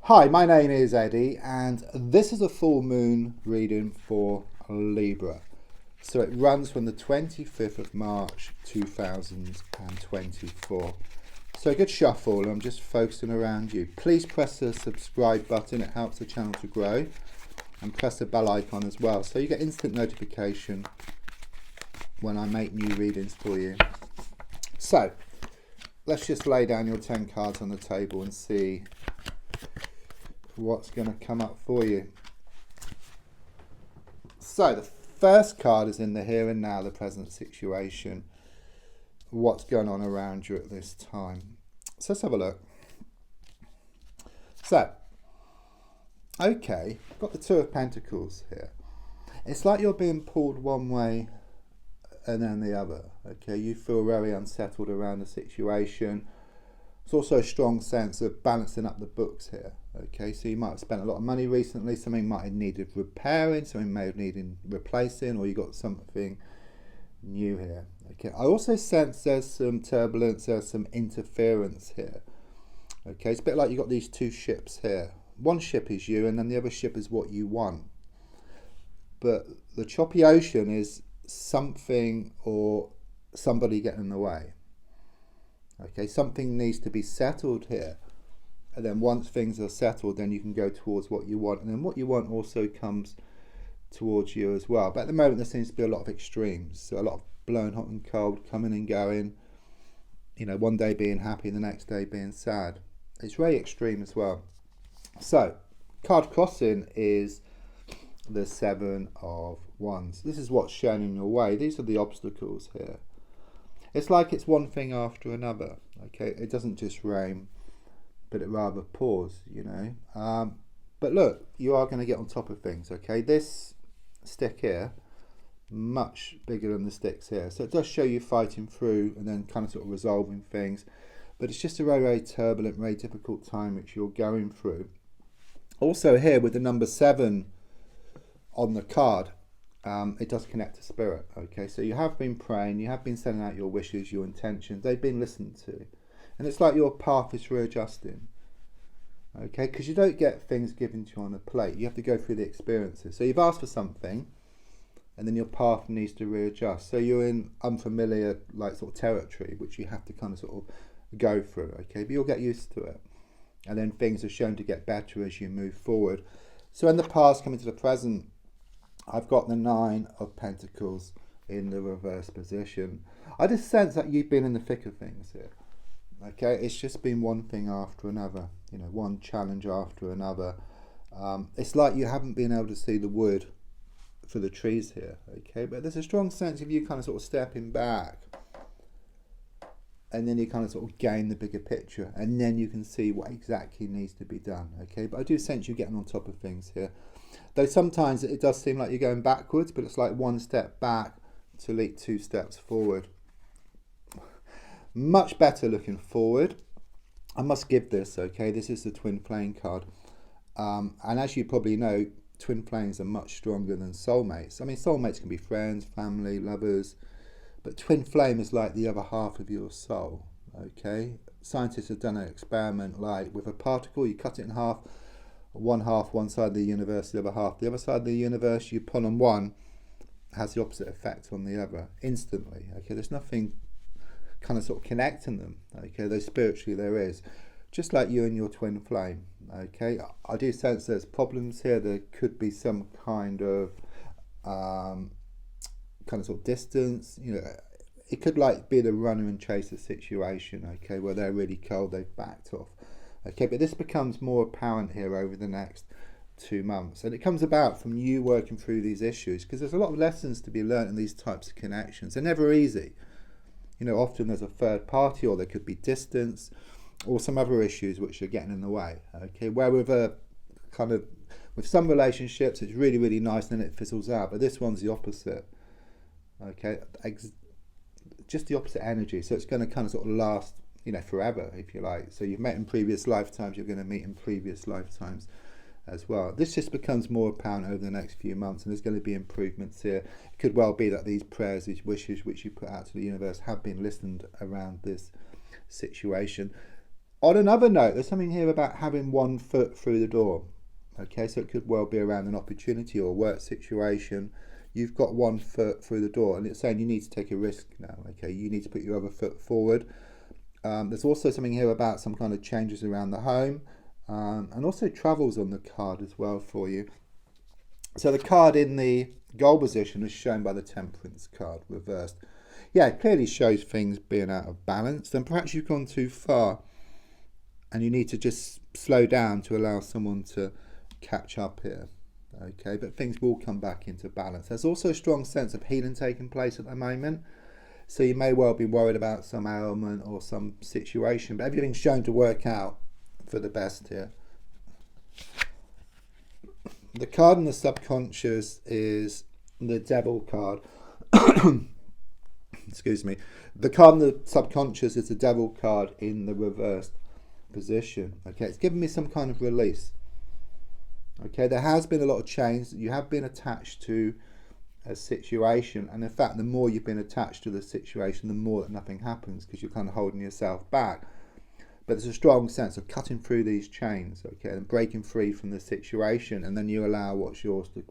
Hi, my name is Eddie, and this is a full moon reading for Libra. So it runs from the 25th of March 2024. So a good shuffle. I'm just focusing around you. Please press the subscribe button, it helps the channel to grow. And press the bell icon as well, so you get instant notification when I make new readings for you. So let's just lay down your 10 cards on the table and see what's going to come up for you. So the first card is in the here and now, the present situation. What's going on around you at this time? So let's have a look. So, okay, got the Two of Pentacles here. It's like you're being pulled one way and then the other. Okay, you feel very unsettled around the situation. It's also a strong sense of balancing up the books here. Okay, so you might have spent a lot of money recently, something might have needed repairing, something may have needed replacing, or you got something new here. Okay, I also sense there's some turbulence, there's some interference here. Okay, it's a bit like you got these two ships here. One ship is you, and then the other ship is what you want. But the choppy ocean is something or somebody getting in the way. Okay, something needs to be settled here. And then once things are settled, then you can go towards what you want. And then what you want also comes towards you as well. But at the moment, there seems to be a lot of extremes. So a lot of blowing hot and cold, coming and going. You know, one day being happy, the next day being sad. It's very extreme as well. So, card crossing is the Seven of Wands. This is what's shown in your way. These are the obstacles here. It's like it's one thing after another. Okay, it doesn't just rain, but it rather pours, you know. But look, you are going to get on top of things. Okay, this stick here, much bigger than the sticks here. So it does show you fighting through and then kind of sort of resolving things. But it's just a very, very turbulent, very difficult time which you're going through. Also here with the number 7 on the card, it does connect to spirit. Okay, so you have been praying, you have been sending out your wishes, your intentions, they've been listened to. And it's like your path is readjusting. Okay, because you don't get things given to you on a plate. You have to go through the experiences. So you've asked for something, and then your path needs to readjust. So you're in unfamiliar, like sort of territory, which you have to kind of sort of go through. Okay, but you'll get used to it. And then things are shown to get better as you move forward. So in the past, coming to the present, I've got the 9 of Pentacles in the reverse position. I just sense that you've been in the thick of things here. Okay, it's just been one thing after another, you know, one challenge after another. It's like you haven't been able to see the wood for the trees here. Okay, but there's a strong sense of you kind of sort of stepping back, and then you kind of sort of gain the bigger picture, and then you can see what exactly needs to be done. Okay, but I do sense you getting on top of things here. Though sometimes it does seem like you're going backwards, but it's like one step back to leap 2 steps forward. Much better looking forward. I must give this, okay, this is the twin flame card. And as you probably know, twin flames are much stronger than soulmates. I mean, soulmates can be friends, family, lovers, but twin flame is like the other half of your soul, okay? Scientists have done an experiment like with a particle, you cut it in half, one half, one side of the universe, the other half. The other side of the universe, you pull on one, has the opposite effect on the other, instantly, okay? There's nothing kind of sort of connecting them, okay, though spiritually there is, just like you and your twin flame. Okay, I do sense there's problems here. There could be some kind of sort of distance, you know. It could like be the runner and chaser situation, okay, where they're really cold, they've backed off. Okay, but this becomes more apparent here over the next 2 months, and it comes about from you working through these issues, because there's a lot of lessons to be learned in these types of connections. They're never easy. You know, often there's a third party, or there could be distance, or some other issues which are getting in the way. Okay, where with some relationships, it's really, really nice, and then it fizzles out. But this one's the opposite. Okay, just the opposite energy. So it's going to kind of sort of last, you know, forever, if you like. So you've met in previous lifetimes, you're going to meet in previous lifetimes as well. This just becomes more apparent over the next few months, and there's going to be improvements here. It could well be that these prayers, these wishes which you put out to the universe have been listened around this situation. On another note, there's something here about having one foot through the door. Okay, so it could well be around an opportunity or a work situation. You've got one foot through the door, and it's saying you need to take a risk now. Okay, you need to put your other foot forward. There's also something here about some kind of changes around the home, and also travels on the card as well for you. So the card in the goal position is shown by the Temperance card reversed. Yeah, it clearly shows things being out of balance, and perhaps you've gone too far and you need to just slow down to allow someone to catch up here. Okay, but things will come back into balance. There's also a strong sense of healing taking place at the moment. So you may well be worried about some ailment or some situation, but everything's shown to work out for the best here. The card in the subconscious is the Devil card. Excuse me. The card in the subconscious is the Devil card in the reversed position. Okay, it's given me some kind of release. Okay, there has been a lot of change. You have been attached to a situation, and in fact, the more you've been attached to the situation, the more that nothing happens, because you're kind of holding yourself back. But there's a strong sense of cutting through these chains, okay, and breaking free from the situation, and then you allow what's yours to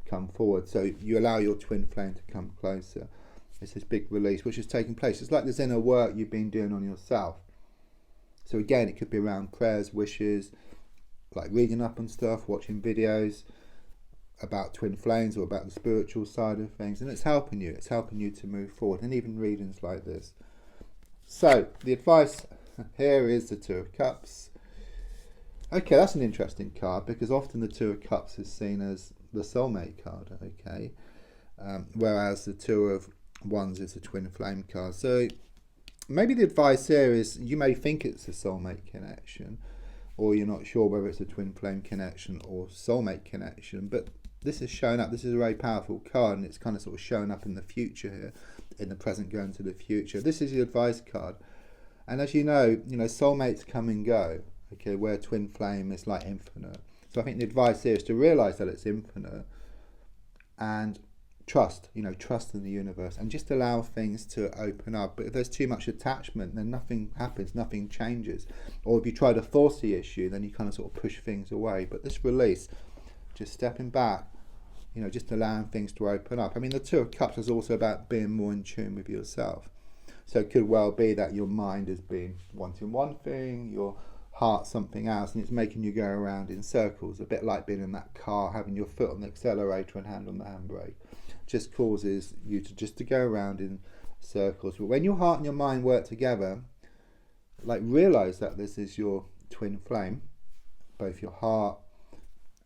come forward. So you allow your twin flame to come closer. It's this big release which is taking place. It's like this inner work you've been doing on yourself. So again, it could be around prayers, wishes, like reading up on stuff, watching videos about twin flames or about the spiritual side of things, and it's helping you. It's helping you to move forward, and even readings like this. So the advice here is the Two of Cups. Okay, that's an interesting card, because often the Two of Cups is seen as the soulmate card, okay, whereas the Two of Wands is the twin flame card. So maybe the advice here is you may think it's a soulmate connection, or you're not sure whether it's a twin flame connection or soulmate connection, but this is showing up. This is a very powerful card, and it's kind of sort of showing up in the future here, in the present going to the future. This is the advice card, and as you know, soulmates come and go, okay, where twin flame is like infinite. So I think the advice here is to realize that it's infinite, and trust in the universe, and just allow things to open up. But if there's too much attachment, then nothing happens, nothing changes. Or if you try to force the issue, then you kind of sort of push things away. But this release, just stepping back, just allowing things to open up. I mean, the Two of Cups is also about being more in tune with yourself. So it could well be that your mind has been wanting one thing, your heart something else, and it's making you go around in circles, a bit like being in that car, having your foot on the accelerator and hand on the handbrake. Just causes you to go around in circles. But when your heart and your mind work together, like, realize that this is your twin flame, both your heart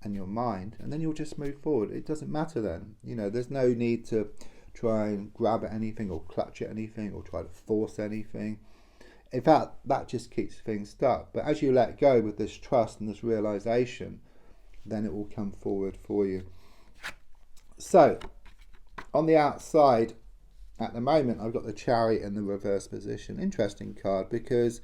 and your mind, and then you'll just move forward. It doesn't matter then. There's no need to try and grab at anything or clutch at anything or try to force anything. In fact, that just keeps things stuck. But as you let go with this trust and this realization, then it will come forward for you. So on the outside, at the moment, I've got the Chariot in the reverse position. Interesting card, because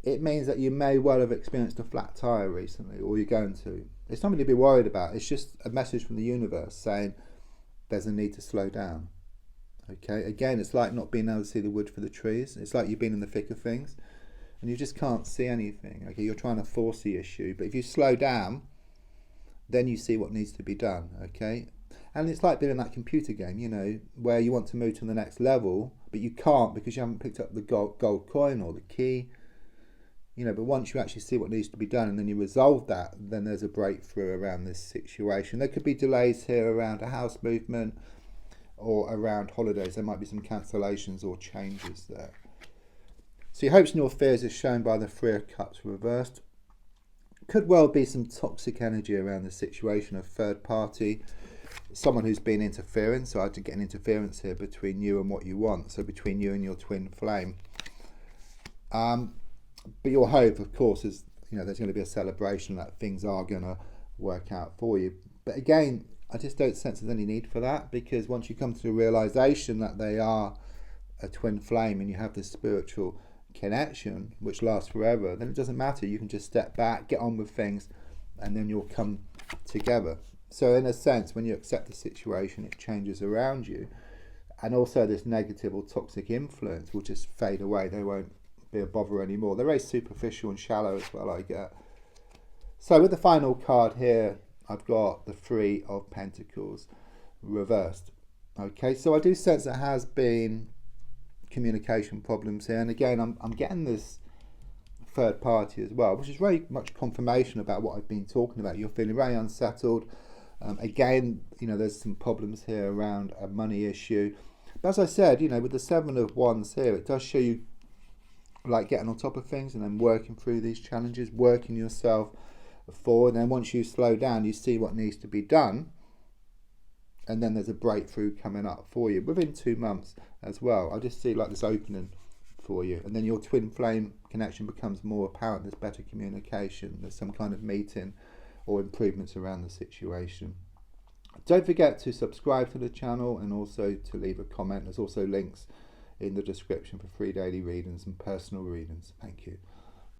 it means that you may well have experienced a flat tire recently, or you're going to. It's something to be worried about. It's just a message from the universe saying there's a need to slow down. Okay, again, it's like not being able to see the wood for the trees. It's like you've been in the thick of things and you just can't see anything. Okay, you're trying to force the issue, but if you slow down, then you see what needs to be done. Okay. And it's like being in that computer game, where you want to move to the next level, but you can't because you haven't picked up the gold coin or the key. But once you actually see what needs to be done and then you resolve that, then there's a breakthrough around this situation. There could be delays here around a house movement or around holidays. There might be some cancellations or changes there. So your hopes and your fears is shown by the Three of Cups reversed. Could well be some toxic energy around the situation of third party, someone who's been interfering. So I had to get an interference here between you and what you want. So between you and your twin flame. But your hope, of course, is there's going to be a celebration that things are going to work out for you. But again, I just don't sense there's any need for that, because once you come to the realization that they are a twin flame and you have this spiritual connection which lasts forever, then it doesn't matter. You can just step back, get on with things, and then you'll come together. So in a sense, when you accept the situation, it changes around you, and also this negative or toxic influence will just fade away. They won't be a bother anymore. They're very superficial and shallow as well, I get. So with the final card here, I've got the Three of Pentacles reversed. Okay, so I do sense there has been communication problems here, and again I'm getting this third party as well, which is very much confirmation about what I've been talking about. You're feeling very unsettled. Again, you know, there's some problems here around a money issue, but as I said, you know, with the Seven of Wands here, it does show you like getting on top of things and then working through these challenges, working yourself forward. And then once you slow down, you see what needs to be done, and then there's a breakthrough coming up for you within 2 months as well. I just see like this opening for you, and then your twin flame connection becomes more apparent. There's better communication, there's some kind of meeting or improvements around the situation. Don't forget to subscribe to the channel and also to leave a comment. There's also links in the description for free daily readings and personal readings. Thank you.